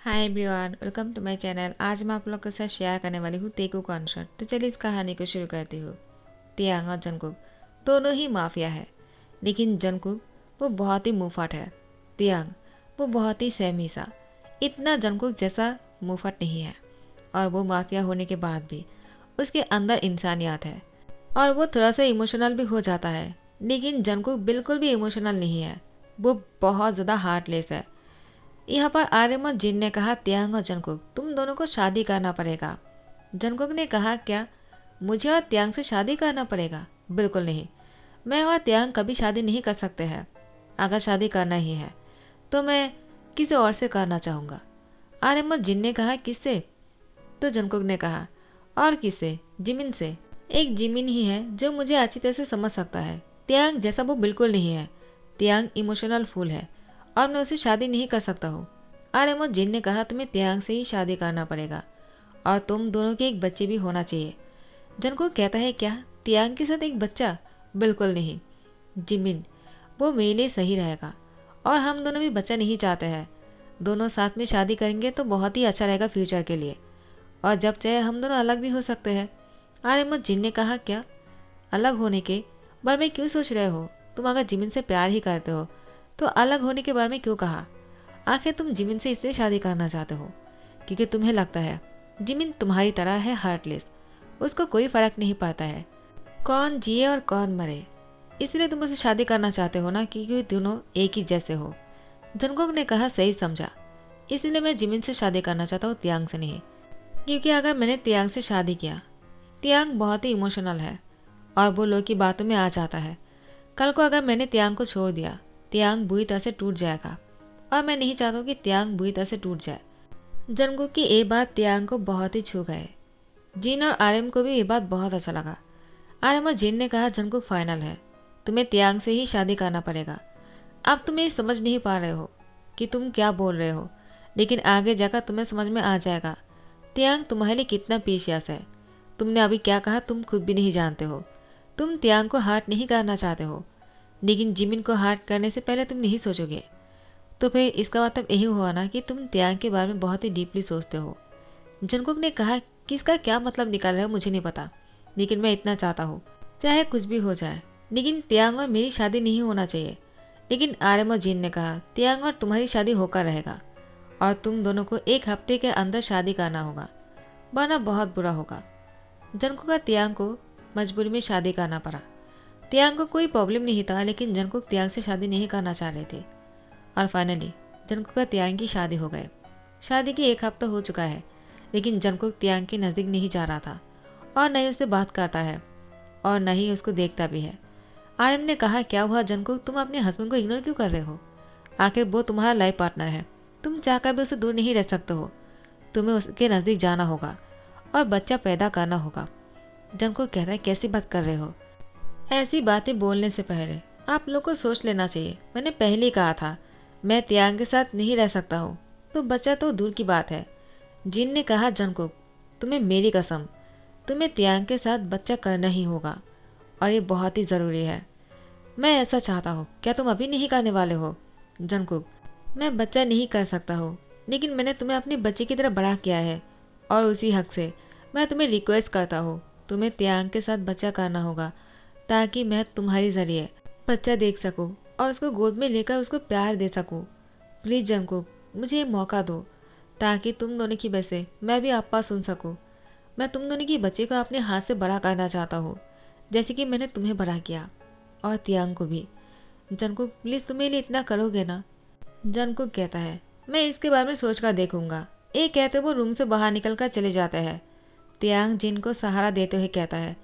Hi everyone, welcome to my channel. आज मैं आप लोग के साथ शेयर करने वाली हूँ तेकू कॉन्सर्ट। तो चलिए इस कहानी को शुरू करती हूँ। तियांग और जंगकुक दोनों ही माफिया है, लेकिन जंगकुक वो बहुत ही मुंहफट है। तियांग वो बहुत ही सहमी सा। इतना जंगकुक जैसा मुंहफट नहीं है, और वो माफिया होने के बाद भी उसके अंदर इंसानियत है, और वो थोड़ा सा इमोशनल भी हो जाता है। लेकिन जंगकुक बिल्कुल भी इमोशनल नहीं है, वो बहुत ज़्यादा हार्टलेस है। यहाँ पर आर्यमन जिन ने कहा, त्यांग और जंगकुक तुम दोनों को शादी करना पड़ेगा। जंगकुक ने कहा, क्या मुझे और त्यांग से शादी करना पड़ेगा? बिल्कुल नहीं, मैं और त्यांग कभी शादी नहीं कर सकते हैं। अगर शादी करना ही है तो मैं किसी और से करना चाहूँगा। आर्यमन जिन ने कहा, किससे? तो जंगकुक ने कहा, और किससे? जिमिन से। एक जिमिन ही है जो मुझे अच्छी तरह से समझ सकता है। त्यांग जैसा वो बिल्कुल नहीं है। त्यांग इमोशनल फूल है और मैं उससे शादी नहीं कर सकता हूँ। आर्यमन जिन ने कहा, तुम्हें त्यांग से ही शादी करना पड़ेगा और तुम दोनों के एक बच्चे भी होना चाहिए। जंगकुक कहता है, क्या त्यांग के साथ एक बच्चा? बिल्कुल नहीं जिमिन, वो मेरे लिए सही रहेगा, और हम दोनों भी बच्चा नहीं चाहते हैं। दोनों साथ में शादी करेंगे तो बहुत ही अच्छा रहेगा फ्यूचर के लिए, और जब चाहे हम दोनों अलग भी हो सकते हैं। आर्यमन जिन ने कहा, क्या अलग होने के बारे में क्यों सोच रहे हो? तुम अगर जिमिन से प्यार ही करते हो तो अलग होने के बारे में क्यों कहा? आखिर तुम जिमिन से इसलिए शादी करना चाहते हो क्योंकि तुम्हें लगता है जिमिन तुम्हारी तरह है हार्टलेस, उसको कोई फर्क नहीं पड़ता है कौन जिए और कौन मरे। इसलिए तुम उससे शादी करना चाहते हो ना, क्योंकि दोनों एक ही जैसे हो। जंगकुक ने कहा, सही समझा, इसलिए मैं जिमिन से शादी करना चाहता हूँ, तियांग से नहीं। क्योंकि अगर मैंने तियांग से शादी किया, तियांग बहुत ही इमोशनल है और वो लोग की बातों में आ जाता है। कल को अगर मैंने तियांग को छोड़ दिया, तियांग बुरी तरह से टूट जाएगा, और मैं नहीं चाहता हूँ कि तियांग बुरी तरह से टूट जाए। जंगकुक की ये बात तियांग को बहुत ही छू गए। जिन और आर्यम को भी ये बात बहुत अच्छा लगा। आर्यम और जिन ने कहा, जंगकुक फाइनल है, तुम्हें तियांग से ही शादी करना पड़ेगा। अब तुम ये समझ नहीं पा रहे हो कि तुम क्या बोल रहे हो, लेकिन आगे जाकर तुम्हें समझ में आ जाएगा तियांग तुम्हारे लिए कितना प्रीशियस है। तुमने अभी क्या कहा तुम खुद भी नहीं जानते हो। तुम तियांग को हार्ट नहीं करना चाहते हो, लेकिन जिमिन को हार्ट करने से पहले तुम नहीं सोचोगे। तो फिर इसका मतलब यही हुआ ना कि तुम त्यांग के बारे में बहुत ही डीपली सोचते हो। जंगकुक ने कहा, किसका क्या मतलब निकाल रहे हो मुझे नहीं पता, लेकिन मैं इतना चाहता हूँ चाहे कुछ भी हो जाए, लेकिन त्यांग और मेरी शादी नहीं होना चाहिए। लेकिन आर्यम और जिन ने कहा, त्यांग और तुम्हारी शादी होकर रहेगा, और तुम दोनों को एक हफ्ते के अंदर शादी करना होगा, वरना बहुत बुरा होगा। जंगकुक का त्यांग को मजबूरी में शादी करना पड़ा। त्यांग को कोई प्रॉब्लम नहीं था, लेकिन जंगकुक त्यांग से शादी नहीं करना चाह रहे थे, और फाइनली जंगकुक का तियांग की शादी हो गई। शादी की एक हफ्ता हो चुका है, लेकिन जंगकुक तियांग के नज़दीक नहीं जा रहा था, और न ही उससे बात करता है, और न ही उसको देखता भी है। आर्यम ने कहा, क्या हुआ जंगकुक, तुम अपने हस्बैंड को इग्नोर क्यों कर रहे हो? आखिर वो तुम्हारा लाइफ पार्टनर है, तुम चाहकर भी उससे दूर नहीं रह सकते हो। तुम्हें उसके नज़दीक जाना होगा और बच्चा पैदा करना होगा। जंगकुक कहता है, कैसी बात कर रहे हो? ऐसी बातें बोलने से पहले आप लोग को सोच लेना चाहिए। मैंने पहले ही कहा था मैं तियांग के साथ नहीं रह सकता हूँ, तो बच्चा तो दूर की बात है। जिन ने कहा, जंगकुक तुम्हें मेरी कसम, तुम्हें तियांग के साथ बच्चा करना ही होगा, और ये बहुत ही ज़रूरी है। मैं ऐसा चाहता हूँ, क्या तुम अभी नहीं करने वाले हो? जंगकुक, मैं बच्चा नहीं कर सकता हूँ, लेकिन मैंने तुम्हें अपने बच्चे की तरह बड़ा किया है, और उसी हक से मैं तुम्हें रिक्वेस्ट करता हूँ, तुम्हें तियांग के साथ बच्चा करना होगा, ताकि मैं तुम्हारे ज़रिए बच्चा देख सकूं और उसको गोद में लेकर उसको प्यार दे सकूं। प्लीज़ जंगकुक, मुझे ये मौका दो, ताकि तुम दोनों की वजह से मैं भी आपा सुन सकूं। मैं तुम दोनों की बच्चे को अपने हाथ से बड़ा करना चाहता हूँ, जैसे कि मैंने तुम्हें बड़ा किया, और तियांग को भी। जंगकुक, प्लीज़ तुम मेरे लिए इतना करोगे ना? जंगकुक कहता है, मैं इसके बारे में सोच कर देखूंगा। ये कहते वो रूम से बाहर निकल कर चले जाते हैं। तियांग जिन को सहारा देते हुए कहता है,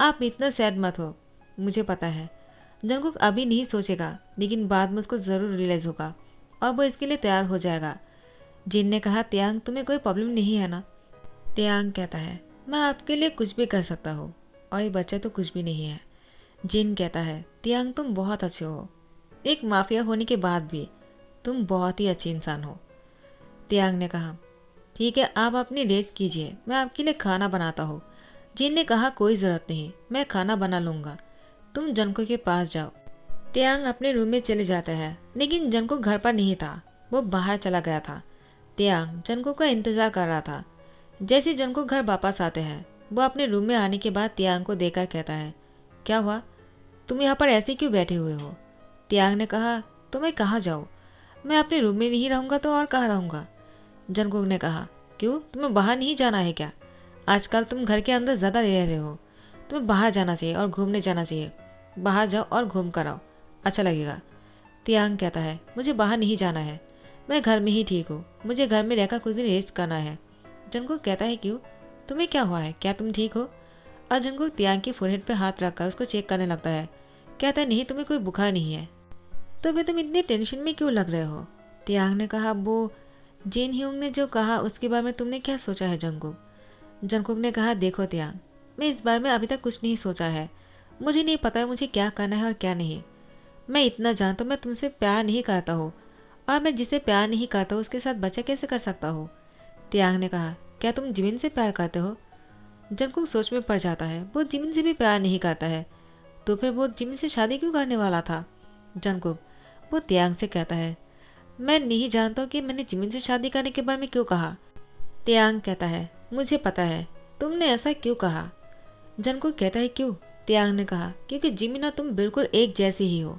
आप इतना सैड मत हो, मुझे पता है जंगकुक अभी नहीं सोचेगा, लेकिन बाद में उसको ज़रूर रियलाइज़ होगा, और वो इसके लिए तैयार हो जाएगा। जिन ने कहा, तियांग तुम्हें कोई प्रॉब्लम नहीं है ना? तियांग कहता है, मैं आपके लिए कुछ भी कर सकता हूँ, और ये बच्चा तो कुछ भी नहीं है। जिन कहता है, तियांग तुम बहुत अच्छे हो, एक माफिया होने के बाद भी तुम बहुत ही अच्छे इंसान हो। तियांग ने कहा, ठीक है आप अपनी रेस्ट कीजिए, मैं आपके लिए खाना बनाता हूँ। जिन ने कहा, कोई ज़रूरत नहीं, मैं खाना बना लूँगा, तुम जंगकुक के पास जाओ। तियांग अपने रूम में चले जाता है, लेकिन जंगकुक घर पर नहीं था, वो बाहर चला गया था। त्यांग जंगकुक का इंतजार कर रहा था। जैसे जंगकुक घर वापस आते हैं, वो अपने रूम में आने के बाद त्यांग को देखकर कहता है, क्या हुआ, तुम यहाँ पर ऐसे क्यों बैठे हुए हो? त्यांग ने कहा, तो मैं कहाँ जाऊँ, मैं अपने रूम में नहीं रहूँगा तो और कहाँ रहूँगा? जंगकुक ने कहा, क्यों, तुम्हें बाहर नहीं जाना है क्या? आजकल तुम घर के अंदर ज़्यादा रह रहे हो, तुम्हें बाहर जाना चाहिए और घूमने जाना चाहिए। बाहर जाओ और घूम कर आओ, अच्छा लगेगा। त्यांग कहता है, मुझे बाहर नहीं जाना है, मैं घर में ही ठीक हूँ, मुझे घर में रहकर कुछ दिन रेस्ट करना है। जंगकुक कहता है, क्यों, तुम्हें क्या हुआ है, क्या तुम ठीक हो? और जंगकुक त्यांग की फोरहेड पे हाथ रखकर उसको चेक करने लगता है। कहता है, नहीं, तुम्हें कोई बुखार नहीं है। तो फिर तुम इतनी टेंशन में क्यों लग रहे हो? त्यांग ने कहा, वो जिन ह्यूंग ने जो कहा उसके बारे में तुमने क्या सोचा है जंगकुक? जंगकुक ने कहा, देखो त्यांग, मैं इस बारे में अभी तक कुछ नहीं सोचा है, मुझे नहीं पता है मुझे क्या करना है और क्या नहीं। मैं इतना जानता हूँ, मैं तुमसे प्यार नहीं करता हूँ, और मैं जिसे प्यार नहीं करता हूँ उसके साथ बच्चा कैसे कर सकता हूँ? त्यांग ने कहा, क्या तुम जिमिन से प्यार करते हो? जंगकुक सोच में पड़ जाता है, वो जिमिन से भी प्यार नहीं करता है, तो फिर वो जिमिन से शादी क्यों करने वाला था? जंगकुक वो त्यांग से कहता है, मैं नहीं जानता हूँ कि मैंने जिमिन से शादी करने के बारे में क्यों कहा। त्यांग कहता है, मुझे पता है, तुमने ऐसा क्यों कहा। जंगकुक कहता है, क्यों? त्यांग ने कहा, क्योंकि जिमिन और तुम बिल्कुल एक जैसे ही हो,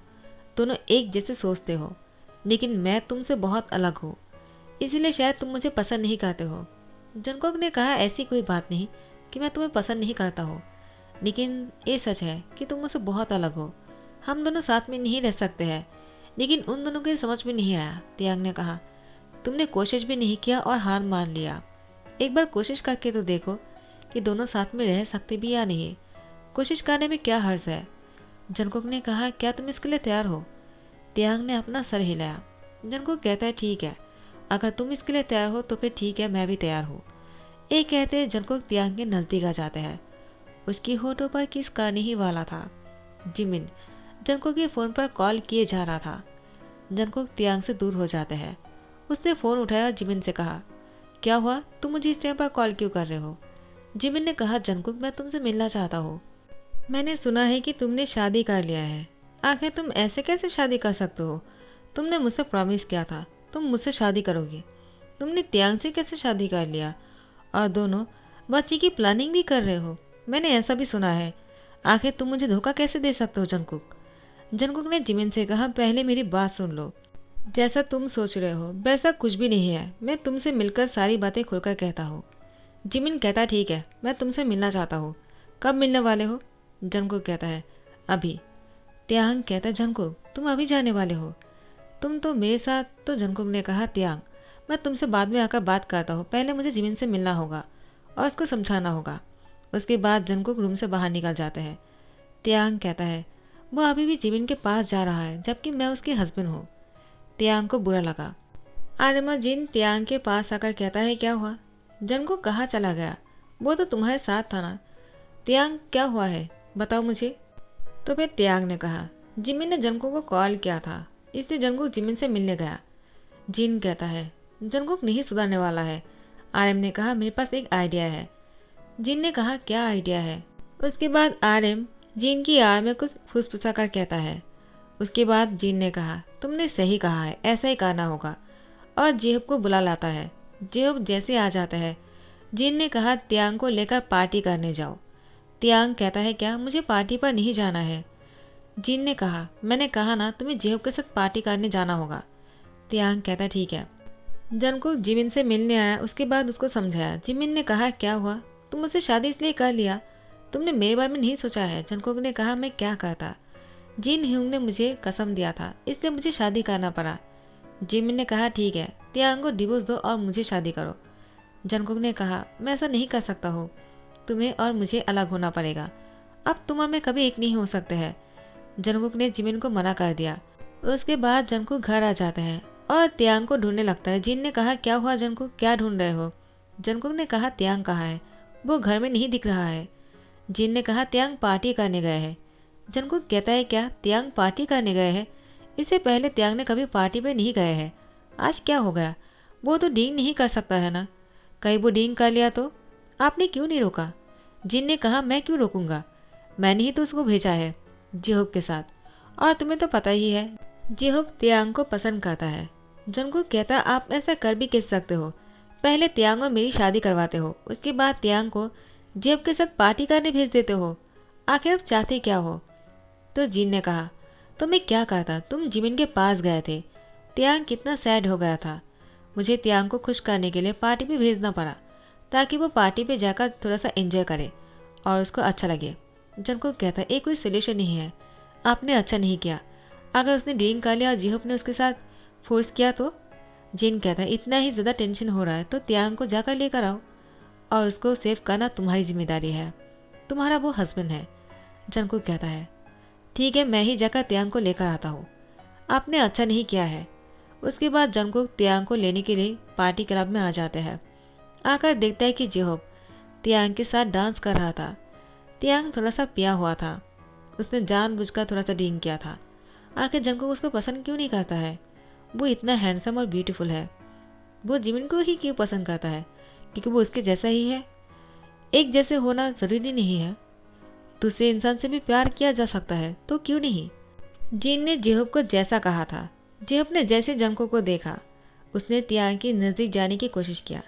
दोनों एक जैसे सोचते हो, लेकिन मैं तुमसे बहुत अलग हूँ, इसीलिए शायद तुम मुझे पसंद नहीं करते हो। जंगकुक ने कहा, ऐसी कोई बात नहीं कि मैं तुम्हें पसंद नहीं करता हूँ, लेकिन ये सच है कि तुम मुझसे बहुत अलग हो, हम दोनों साथ में नहीं रह सकते हैं। लेकिन उन दोनों के समझ में नहीं आया। त्यांग ने कहा, तुमने कोशिश भी नहीं किया और हार मान लिया, एक बार कोशिश करके तो देखो कि दोनों साथ में रह सकते भी या नहीं, कोशिश करने में क्या हर्ज है। जंगकुक ने कहा, क्या तुम इसके लिए तैयार हो? त्यांग ने अपना सर हिलाया। जंगकुक कहता है, ठीक है, अगर तुम इसके लिए तैयार हो तो फिर ठीक है, मैं भी तैयार हूँ। एक कहते जंगकुक त्यांग के नज़दीक आ जाते हैं, उसकी होठों पर किस करने ही वाला था। जिमिन जंगकुक के फ़ोन पर कॉल किए जा रहा था। जंगकुक त्यांग से दूर हो जाते हैं। उसने फ़ोन उठाया और जिमिन से कहा, क्या हुआ, तुम मुझे इस टाइम पर कॉल क्यों कर रहे हो? जिमिन ने कहा, जंगकुक मैं तुमसे मिलना चाहता हूँ, मैंने सुना है कि तुमने शादी कर लिया है। आखिर तुम ऐसे कैसे शादी कर सकते हो? तुमने मुझसे प्रॉमिस किया था तुम मुझसे शादी करोगे, तुमने त्यांग से कैसे शादी कर लिया, और दोनों बच्ची की प्लानिंग भी कर रहे हो, मैंने ऐसा भी सुना है। आखिर तुम मुझे धोखा कैसे दे सकते हो जंगकुक? जंगकुक ने जिमिन से कहा, पहले मेरी बात सुन लो, जैसा तुम सोच रहे हो वैसा कुछ भी नहीं है, मैं तुमसे मिलकर सारी बातें खुलकर कहता हूँ। जिमिन कहता, ठीक है, मैं तुमसे मिलना चाहता हूँ, कब मिलने वाले हो? जंगकुक कहता है, अभी। त्यांग कहता है, जंगकुक तुम अभी जाने वाले हो, तुम तो मेरे साथ। तो जंगकुक ने कहा, त्यांग मैं तुमसे बाद में आकर बात करता हूँ, पहले मुझे जिमिन से मिलना होगा और उसको समझाना होगा। उसके बाद जंगकुक रूम से बाहर निकल जाते हैं। त्यांग कहता है, वो अभी भी जिमिन के पास जा रहा है जबकि मैं उसके हस्बैंड हूँ। त्यांग को बुरा लगा। आर्यमा जिन त्यांग के पास आकर कहता है, क्या हुआ, जंगकुक कहाँ चला गया? वो तो तुम्हारे साथ था ना। त्यांग, क्या हुआ है, बताओ मुझे। तो फिर त्यांग ने कहा, जिमिन ने जंगकुक को कॉल किया था, इसलिए जंगकुक जिमिन से मिलने गया। जिन कहता है, जंगकुक नहीं सुधरने वाला है। आर्यम ने कहा, मेरे पास एक आइडिया है। जिन ने कहा, क्या आइडिया है? उसके बाद आर्यम जिन की आड़ में कुछ फुसफुसा कर कहता है। उसके बाद जिन ने कहा, तुमने सही कहा है, ऐसा ही करना होगा, और जेहब को बुला लाता है। जेहब जैसे आ जाता है, जिन ने कहा, त्यांग को लेकर पार्टी करने जाओ। त्यांग कहता है, क्या मुझे पार्टी पर नहीं जाना है? जिन ने कहा, मैंने कहा ना, तुम्हें जेहब के साथ पार्टी करने जाना होगा। त्यांग कहता, ठीक है। जंगकुक जिमिन से मिलने आया, उसके बाद उसको समझाया। जिमिन ने कहा, क्या हुआ, तुम मुझसे शादी इसलिए कर लिया, तुमने मेरे बारे में नहीं सोचा है। जंगकुक ने कहा, मैं क्या करता, जिन ह्यूंग ने मुझे कसम दिया था, इसलिए मुझे शादी करना पड़ा। जिमिन ने कहा, ठीक है, त्यांग को डिवोर्स दो और मुझे शादी करो। जंगकुक ने कहा, मैं ऐसा नहीं कर सकता हूँ, तुम्हें और मुझे अलग होना पड़ेगा, अब तुम और मैं कभी एक नहीं हो सकते हैं। जंगकुक ने जिमिन को मना कर दिया। उसके बाद जंगकुक घर आ जाता है और त्यांग को ढूंढने लगता है। जिन ने कहा, क्या हुआ जंगकुक, क्या ढूंढ रहे हो? जंगकुक ने कहा, त्यांग कहाँ है, वो घर में नहीं दिख रहा है। जिन ने कहा, त्यांग पार्टी करने गए हैं। जंगकुक कहता है, क्या त्यांग पार्टी करने गए हैं? इससे पहले त्यांग ने कभी पार्टी पे नहीं गए हैं, आज क्या हो गया? वो तो डींग नहीं कर सकता है ना, कहीं वो डींग कर लिया तो? आपने क्यों नहीं रोका? जिन ने कहा, मैं क्यों रोकूंगा, मैंने ही तो उसको भेजा है जेहूब के साथ, और तुम्हें तो पता ही है जेहूब त्यांग को पसंद करता है। जंगकुक कहता, आप ऐसा कर भी कैसे सकते हो? पहले त्यांग और मेरी शादी करवाते हो, उसके बाद त्यांग को जेब के साथ पार्टी करने भेज देते हो। आखिर आप चाहते क्या हो? तो जिन ने कहा, तो मैं क्या करता, तुम जिमिन के पास गए थे। त्यांग कितना सैड हो गया था। मुझे त्यांग को खुश करने के लिए पार्टी पे भेजना पड़ा, ताकि वो पार्टी पे जाकर थोड़ा सा एंजॉय करे और उसको अच्छा लगे। जंगकुक कहता, ये कोई सोल्यूशन नहीं है, आपने अच्छा नहीं किया। अगर उसने ड्रिंक कर लिया और जिहोप ने उसके साथ फोर्स किया तो? जिन कहता है, इतना ही ज़्यादा टेंशन हो रहा है तो त्यांग को जाकर लेकर आओ, और उसको सेव करना तुम्हारी जिम्मेदारी है, तुम्हारा वो हस्बैंड है। जंगकुक कहता है, ठीक है, मैं ही जाकर त्यांग को लेकर आता हूँ, आपने अच्छा नहीं किया है। उसके बाद जंगकुक त्यांग को लेने के लिए पार्टी क्लब में आ जाते हैं। आकर देखता है कि जिहोप त्यांग के साथ डांस कर रहा था। त्यांग थोड़ा सा पिया हुआ था, उसने जानबूझकर थोड़ा सा ड्रिंक किया था। आखिर जंगकुक उसको पसंद क्यों नहीं करता है? वो इतना हैंडसम और ब्यूटीफुल है, वो जिमिन को ही क्यों पसंद करता है? क्योंकि वो उसके जैसा ही है। एक जैसे होना ज़रूरी नहीं है, दूसरे इंसान से भी प्यार किया जा सकता है, तो क्यों नहीं? जिन ने जेहोप को जैसा कहा था, जेहोप ने जैसे जंगकुक को देखा, उसने त्यांग के नज़दीक जाने की कोशिश किया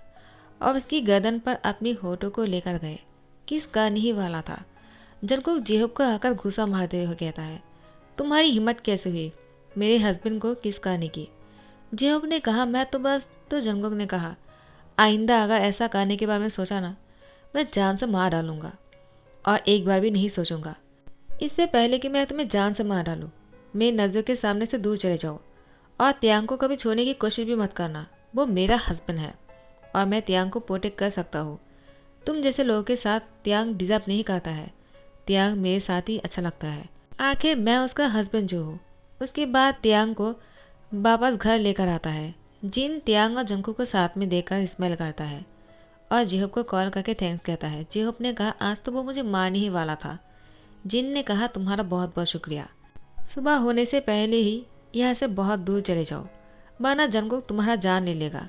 और उसकी गर्दन पर अपनी होठों को लेकर गए। किस करने ही वाला था। जंगकुक जेहोप को आकर घुसा मारते हुए कहता है, तुम्हारी हिम्मत कैसे हुई मेरे हस्बैंड को किस करने की? जेहोप ने कहा, मैं तो बस। तो जंगकुक ने कहा, आइंदा अगर ऐसा करने के बारे में सोचा ना, मैं जान से मार डालूंगा, और एक बार भी नहीं सोचूंगा। इससे पहले कि मैं तुम्हें जान से मार डालूं, मेरी नज़रों के सामने से दूर चले जाओ, और त्यांग को कभी छोड़ने की कोशिश भी मत करना। वो मेरा हस्बैंड है और मैं त्यांग को प्रोटेक्ट कर सकता हूँ। तुम जैसे लोगों के साथ त्यांग डिजर्व नहीं करता है। त्यांग मेरे साथ ही अच्छा लगता है, आखिर मैं उसका हस्बैंड जो हूँ। उसके बाद त्यांग को वापस घर लेकर आता है। जिन त्यांग और जंगकुक को साथ में देखकर स्मेल करता है और जेहोप को कॉल करके थैंक्स कहता है। जेहोप ने कहा, आज तो वो मुझे मारने ही वाला था। जिन ने कहा, तुम्हारा बहुत बहुत शुक्रिया। सुबह होने से पहले ही यहाँ से बहुत दूर चले जाओ, वरना जंगकुक तुम्हारा जान ले लेगा।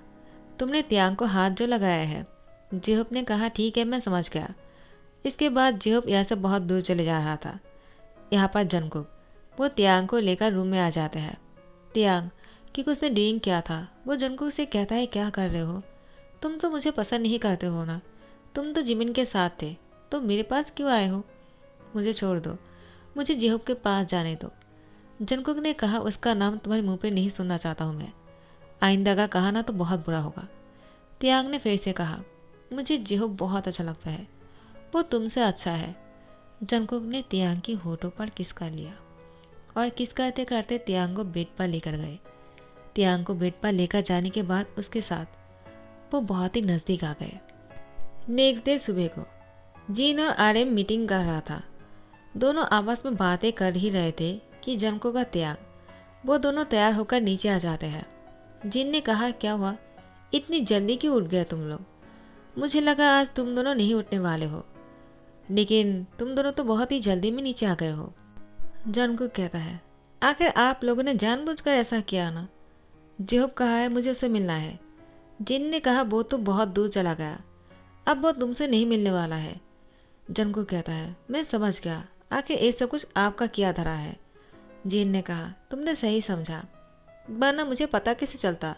तुमने त्यांग को हाथ जो लगाया है। जेहोप ने कहा, ठीक है, मैं समझ गया। इसके बाद जेहोप यहाँ से बहुत दूर चले जा रहा था। यहाँ पर जंगकुक वो त्यांग को लेकर रूम में आ जाते हैं। त्यांग, क्योंकि उसने ड्रिंक किया था, वो जंगकुक से कहता है, क्या कर रहे हो? तुम तो मुझे पसंद नहीं करते हो ना, तुम तो जिमिन के साथ थे, तो मेरे पास क्यों आए हो? मुझे छोड़ दो, मुझे जेहोप के पास जाने दो। जंगकुक ने कहा, उसका नाम तुम्हारे मुंह पे नहीं सुनना चाहता हूँ मैं, आइंदा अगर कहा ना तो बहुत बुरा होगा। त्यांग ने फिर से कहा, मुझे जेहोप बहुत अच्छा लगता है, वो तुमसे अच्छा है। जंगकुक ने त्यांग की होठों पर किस कर लिया और किस करते करते त्यांग को बेड पर लेकर गए। त्यांग को बेड पर लेकर जाने के बाद उसके साथ वो बहुत ही नज़दीक आ गए। नेक्स्ट डे सुबह को जीन और आरएम मीटिंग कर रहा था। दोनों आपस में बातें कर ही रहे थे कि जंगकुक का त्यांग, वो दोनों तैयार होकर नीचे आ जाते हैं। जिन ने कहा, क्या हुआ, इतनी जल्दी क्यों उठ गए तुम लोग? मुझे लगा आज तुम दोनों नहीं उठने वाले हो, लेकिन तुम दोनों तो बहुत ही जल्दी में नीचे आ गए हो। जंगकुक कहता है, आखिर आप लोगों ने जानबूझकर ऐसा किया ना? जेहोप कहा है मुझे उससे मिलना है। जिन ने कहा, वो तो बहुत दूर चला गया, अब वो तुमसे नहीं मिलने वाला है। जंगकुक कहता है, मैं समझ गया, आखिर ये सब कुछ आपका किया धरा है। जिन ने कहा, तुमने सही समझा, वरना मुझे पता कैसे चलता।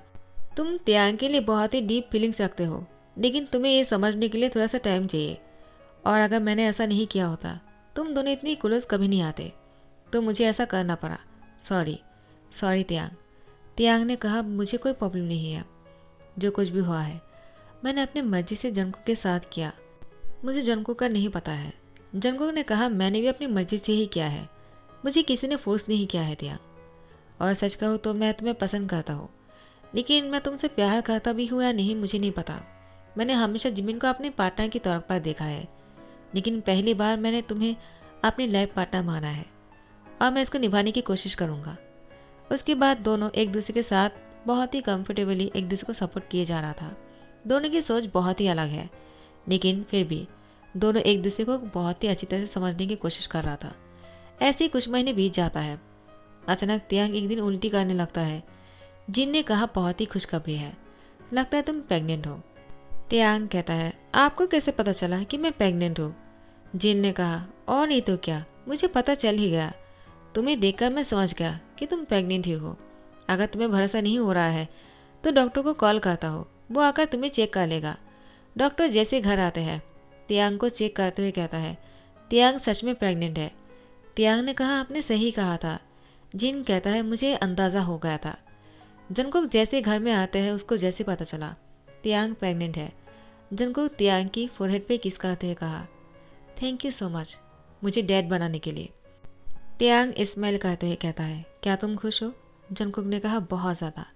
तुम त्यांग के लिए बहुत ही डीप फीलिंग्स रखते हो, लेकिन तुम्हें ये समझने के लिए थोड़ा सा टाइम चाहिए, और अगर मैंने ऐसा नहीं किया होता, तुम दोनों इतनी क्लोज कभी नहीं आते, तो मुझे ऐसा करना पड़ा। Sorry sorry त्यांग। त्यांग ने कहा, मुझे कोई प्रॉब्लम नहीं है, जो कुछ भी हुआ है मैंने अपनी मर्जी से जंगकुक के साथ किया, मुझे जंगकुक का नहीं पता है। जंगकुक ने कहा, मैंने भी अपनी मर्जी से ही किया है, मुझे किसी ने फोर्स नहीं किया है त्यांग। और सच कहूँ तो मैं तुम्हें पसंद करता हूँ, लेकिन मैं तुमसे प्यार करता भी हूँ या नहीं मुझे नहीं पता। मैंने हमेशा जिमिन को अपने पार्टनर के तौर पर देखा है, लेकिन पहली बार मैंने तुम्हें अपनी लाइफ पार्टनर माना है, और मैं इसको निभाने की कोशिश करूँगा। उसके बाद दोनों एक दूसरे के साथ बहुत ही कंफर्टेबली एक दूसरे को सपोर्ट किए जा रहा था। दोनों की सोच बहुत ही अलग है, लेकिन फिर भी दोनों एक दूसरे को बहुत ही अच्छी तरह से समझने की कोशिश कर रहा था। ऐसे ही कुछ महीने बीत जाता है। अचानक त्यांग एक दिन उल्टी करने लगता है। जिन ने कहा, बहुत ही खुशखबरी है, लगता है तुम प्रेग्नेंट हो। त्यांग कहता है, आपको कैसे पता चला कि मैं प्रेग्नेंट हूँ? जिन ने कहा, और नहीं तो क्या, मुझे पता चल ही गया, तुम्हें देखकर मैं समझ गया कि तुम प्रेग्नेंट ही हो। अगर तुम्हें भरोसा नहीं हो रहा है तो डॉक्टर को कॉल करता हो, वो आकर तुम्हें चेक कर लेगा। डॉक्टर जैसे घर आते हैं तियांग को चेक करते हुए कहता है, तियांग सच में प्रेग्नेंट है। तियांग ने कहा, आपने सही कहा था। जिन कहता है, मुझे अंदाज़ा हो गया था। जंगकुक जैसे घर में आते हैं उसको जैसे पता चला तियांग प्रेग्नेंट है, जंगकुक तियांग की फोरहेड पे किस करते हुए कहा, थैंक यू सो मच मुझे डैड बनाने के लिए। तियांग स्माइल करते हुए कहता है, क्या तुम खुश हो? जंगकुक ने कहा, बहुत ज़्यादा।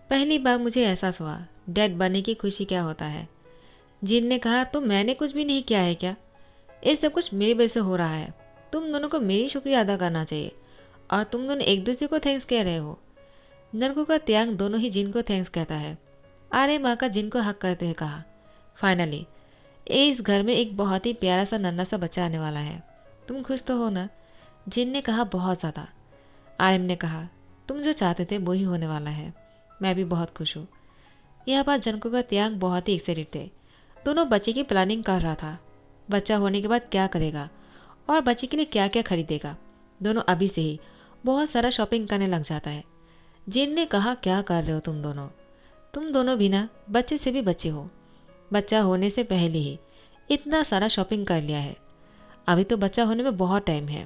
पहली बार मुझे एहसास हुआ डैड बनने की खुशी क्या होता है। जिन ने कहा, तो मैंने कुछ भी नहीं किया है क्या? ये सब कुछ मेरी वजह से हो रहा है। तुम दोनों को मेरी शुक्रिया अदा करना चाहिए और तुम दोनों एक दूसरे को थैंक्स कह रहे हो। जंगकुक का तियांग दोनों ही जिन को थैंक्स कहता है। आर्य माँ का जिन को हक करते हुए कहा, फाइनली इस घर में एक बहुत ही प्यारा सा नन्हा सा बच्चा आने वाला है। तुम खुश तो हो ना? जिन ने कहा, बहुत ज़्यादा। आर्यन ने कहा, तुम जो चाहते थे वो ही होने वाला है। मैं भी बहुत खुश हूँ। यह बात जंगकुक का तियांग बहुत ही एक्साइटेड थे। दोनों बच्चे की प्लानिंग कर रहा था, बच्चा होने के बाद क्या करेगा और बच्चे के लिए क्या क्या खरीदेगा। दोनों अभी से ही बहुत सारा शॉपिंग करने लग जाता है। जिन ने कहा, क्या कर रहे हो तुम दोनों? तुम दोनों भी ना बच्चे से भी बच्चे हो। बच्चा होने से पहले ही इतना सारा शॉपिंग कर लिया है। अभी तो बच्चा होने में बहुत टाइम है।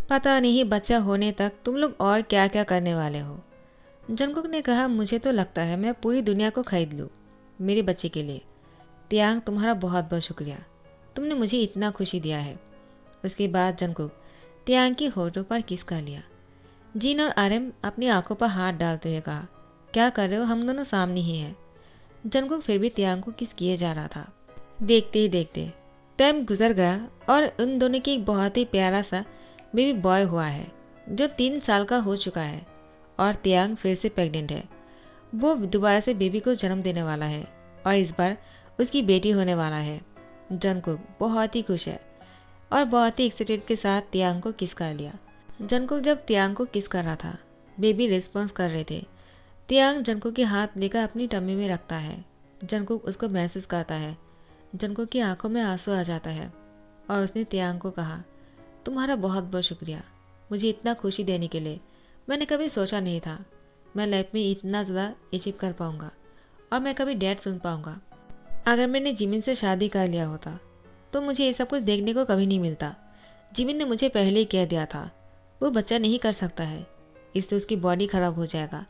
पता नहीं बच्चा होने तक तुम लोग और क्या क्या करने वाले हो। जंगकुक ने कहा, मुझे तो लगता है मैं पूरी दुनिया को खरीद लूँ मेरे बच्चे के लिए। तियांग, तुम्हारा बहुत बहुत शुक्रिया, तुमने मुझे इतना खुशी दिया है। उसके बाद जंगकुक तियांग की होठों पर किस कर लिया। जिन और आर्यन अपनी आंखों पर हाथ डालते हुए कहा, क्या कर रहे हो? हम दोनों सामने ही हैं। जंगकुक फिर भी तियांग को किस किए जा रहा था। देखते ही देखते टाइम गुजर गया और उन दोनों की एक बहुत ही प्यारा सा बेबी बॉय हुआ है जो 3 साल का हो चुका है और तियांग फिर से प्रेग्नेंट है। वो दोबारा से बेबी को जन्म देने वाला है और इस बार उसकी बेटी होने वाला है। जंगकुक बहुत ही खुश है और बहुत ही एक्साइटेड के साथ तियांग को किस कर लिया। जंगकुक जब तियांग को किस कर रहा था, बेबी रिस्पॉन्स कर रहे थे। तियांग जंगकुक के हाथ लेकर अपनी टम्मी में रखता है। जंगकुक उसको महसूस करता है। जंगकुक की आंखों में आंसू आ जाता है और उसने तियांग को कहा, तुम्हारा बहुत बहुत शुक्रिया मुझे इतना खुशी देने के लिए। मैंने कभी सोचा नहीं था मैं लाइफ में इतना ज़्यादा अचीव कर पाऊँगा और मैं कभी डैड सुन पाऊँगा। अगर मैंने जिमिन से शादी कर लिया होता तो मुझे ये सब कुछ देखने को कभी नहीं मिलता। जिमिन ने मुझे पहले ही कह दिया था वो बच्चा नहीं कर सकता है, इससे उसकी बॉडी ख़राब हो जाएगा।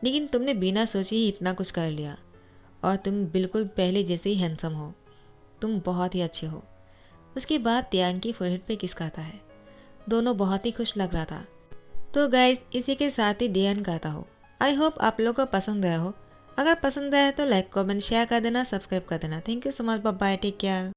लेकिन तुमने बिना सोचे ही इतना कुछ कर लिया और तुम बिल्कुल पहले जैसे ही हैंडसम हो। तुम बहुत ही अच्छे हो। उसके बाद तियांग की फोरहेड पे किस करता है। दोनों बहुत ही खुश लग रहा था। तो गाइज इसी के साथ ही ध्यान करता हो। आई होप आप लोगों को पसंद आया हो। अगर पसंद आया तो लाइक कमेंट शेयर कर देना, सब्सक्राइब कर देना। Thank you so much, bye bye, take care.